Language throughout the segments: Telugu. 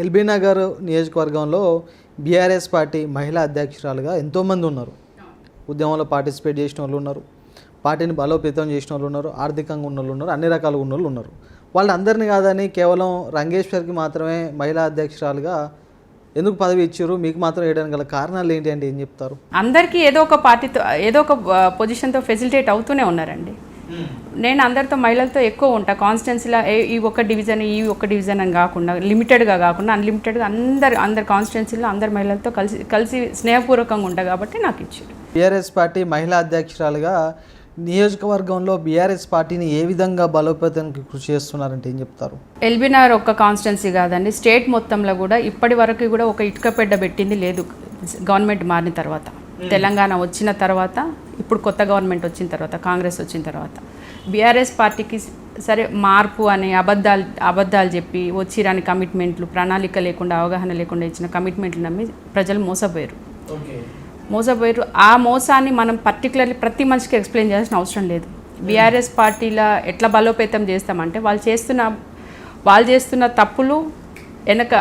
ఎల్బీ నగర్ నియోజకవర్గంలో బీఆర్ఎస్ పార్టీ మహిళా అధ్యక్షురాలుగా ఎంతోమంది ఉన్నారు. ఉద్యమంలో పార్టిసిపేట్ చేసిన వాళ్ళు ఉన్నారు, పార్టీని బలోపేతం చేసిన వాళ్ళు ఉన్నారు, ఆర్థికంగా ఉన్న వాళ్ళు ఉన్నారు, అన్ని రకాలుగా ఉన్న వాళ్ళు ఉన్నారు. వాళ్ళందరినీ కాదని కేవలం రంగేశ్వర్కి మాత్రమే మహిళా అధ్యక్షురాలుగా ఎందుకు పదవి ఇచ్చారు, మీకు మాత్రం వేయడానికి గల కారణాలు ఏంటి అంటే ఏం చెప్తారు? అందరికీ ఏదో ఒక పార్టీతో ఏదో ఒక పొజిషన్తో ఫెసిలిటేట్ అవుతూనే ఉన్నారండి. నేను అందరితో మహిళలతో ఎక్కువ ఉంటా. కాన్స్టిట్యున్సీలో ఈ ఒక్క డివిజన్ అని కాకుండా లిమిటెడ్గా కాకుండా అన్లిమిటెడ్గా అందరి కాన్స్టిట్యున్సీలో అందరి మహిళలతో కలిసి స్నేహపూర్వకంగా ఉంటా కాబట్టి నాకు ఇచ్చారు. బీఆర్ఎస్ పార్టీ మహిళా అధ్యక్షురాలుగా నియోజకవర్గంలో బీఆర్ఎస్ పార్టీని ఏ విధంగా బలోపేతానికి కృషి చేస్తున్నారంటే ఏం చెప్తారు? ఎల్బీ నగర్ ఒక్క కాన్స్టిట్యున్సీ కాదండి, స్టేట్ మొత్తంలో కూడా ఇప్పటి వరకు కూడా ఒక ఇటుకపెడ్డ పెట్టింది లేదు. గవర్నమెంట్ మారిన తర్వాత, తెలంగాణ వచ్చిన తర్వాత, ఇప్పుడు కొత్త గవర్నమెంట్ వచ్చిన తర్వాత, కాంగ్రెస్ వచ్చిన తర్వాత బీఆర్ఎస్ పార్టీకి సరే మార్పు అని అబద్ధాలు చెప్పి వచ్చిరాని కమిట్మెంట్లు, ప్రణాళిక లేకుండా అవగాహన లేకుండా ఇచ్చిన కమిట్మెంట్లు నమ్మి ప్రజలు మోసపోయారు. ఆ మోసాన్ని మనం పర్టికులర్లీ ప్రతి మనిషికి ఎక్స్ప్లెయిన్ చేయాల్సిన అవసరం లేదు. బీఆర్ఎస్ పార్టీలో ఎట్లా బలోపేతం చేస్తామంటే వాళ్ళు చేస్తున్న తప్పులు వెనక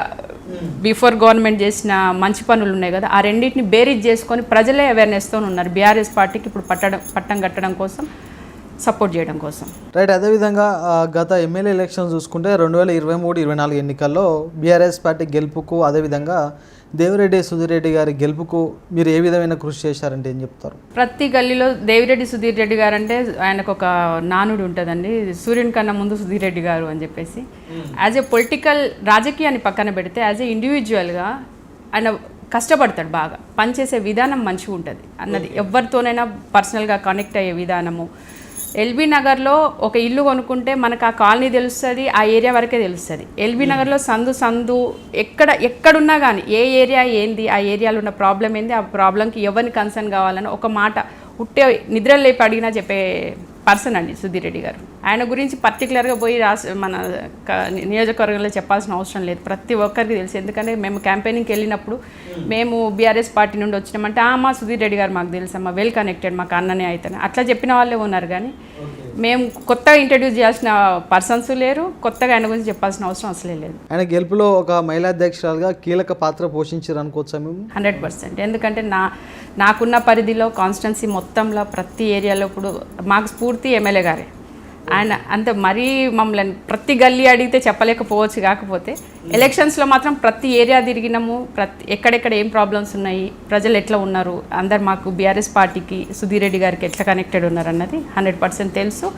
బిఫోర్ గవర్నమెంట్ చేసిన మంచి పనులు ఉన్నాయి కదా, ఆ రెండింటిని బేరీజ్ చేసుకొని ప్రజలే అవేర్నెస్తో ఉన్నారు బీఆర్ఎస్ పార్టీకి ఇప్పుడు పట్టం కట్టడం కోసం, సపోర్ట్ చేయడం కోసం. రైట్. అదేవిధంగా గత ఎమ్మెల్యే ఎలక్షన్ చూసుకుంటే 2023-24 ఎన్నికల్లో బీఆర్ఎస్ పార్టీ గెలుపుకు, అదేవిధంగా దేవిరెడ్డి సుధీర్ రెడ్డి గారి గెలుపుకు మీరు ఏ విధమైన కృషి చేశారంటే ఏం చెప్తారు? ప్రతి గల్లీలో దేవిరెడ్డి సుధీర్ రెడ్డి గారు అంటే ఆయనకు ఒక నానుడు ఉంటుందండి, సూర్యుని కన్నా ముందు సుధీర్ రెడ్డి గారు అని చెప్పేసి. యాజ్ ఏ పొలిటికల్ రాజకీయాన్ని పక్కన పెడితే యాజ్ ఏ ఇండివిజువల్గా ఆయన కష్టపడతాడు, బాగా పనిచేసే విధానం మంచిగా ఉంటుంది అన్నది. ఎవరితోనైనా పర్సనల్గా కనెక్ట్ అయ్యే విధానము. ఎల్బీ నగర్లో ఒక ఇల్లు కొనుక్కుంటే మనకు ఆ కాలనీ తెలుస్తుంది, ఆ ఏరియా వరకే తెలుస్తుంది. ఎల్బీ నగర్లో సందు ఎక్కడున్నా కానీ ఏ ఏరియా ఏంది, ఆ ఏరియాలో ఉన్న ప్రాబ్లం ఏంది, ఆ ప్రాబ్లంకి ఎవరిని కన్సర్న్ కావాలని ఒక మాట ఉట్టే నిద్రలు లేపి అడిగినా చెప్పే పర్సన్ అండి సుధీర్ రెడ్డి గారు. ఆయన గురించి పర్టికులర్గా పోయి మన నియోజకవర్గంలో చెప్పాల్సిన అవసరం లేదు, ప్రతి ఒక్కరికి తెలుసు. ఎందుకంటే మేము క్యాంపెయినింగ్కి వెళ్ళినప్పుడు మేము బీఆర్ఎస్ పార్టీ నుండి వచ్చినామంటే మా సుధీర్ రెడ్డి గారు మాకు తెలుసమ్మా, వెల్ కనెక్టెడ్, మాకు అన్ననే అవుతాను అట్లా చెప్పిన వాళ్ళే ఉన్నారు. కానీ మేము కొత్తగా ఇంట్రడ్యూస్ చేయాల్సిన పర్సన్స్ లేరు, కొత్తగా ఆయన గురించి చెప్పాల్సిన అవసరం అసలే లేదు. ఆయన గెలుపులో ఒక మహిళా అధ్యక్షురాలుగా కీలక పాత్ర పోషించారు అనుకోవచ్చా మేము? 100%. ఎందుకంటే నాకున్న పరిధిలో కాన్స్టిట్యున్సీ మొత్తంలో ప్రతి ఏరియాలో ఇప్పుడు మాకు స్ఫూర్తి ఎమ్మెల్యే గారే. ఆయన అంత మరీ మమ్మల్ని ప్రతి గల్లీ అడిగితే చెప్పలేకపోవచ్చు, కాకపోతే ఎలక్షన్స్లో మాత్రం ప్రతి ఏరియా తిరిగినాము, ఎక్కడెక్కడ ఏం ప్రాబ్లమ్స్ ఉన్నాయి, ప్రజలు ఎట్లా ఉన్నారు, అందరు మాకు బీఆర్ఎస్ పార్టీకి సుధీర్ రెడ్డి గారికి ఎట్లా కనెక్టెడ్ ఉన్నారు అన్నది 100% తెలుసు.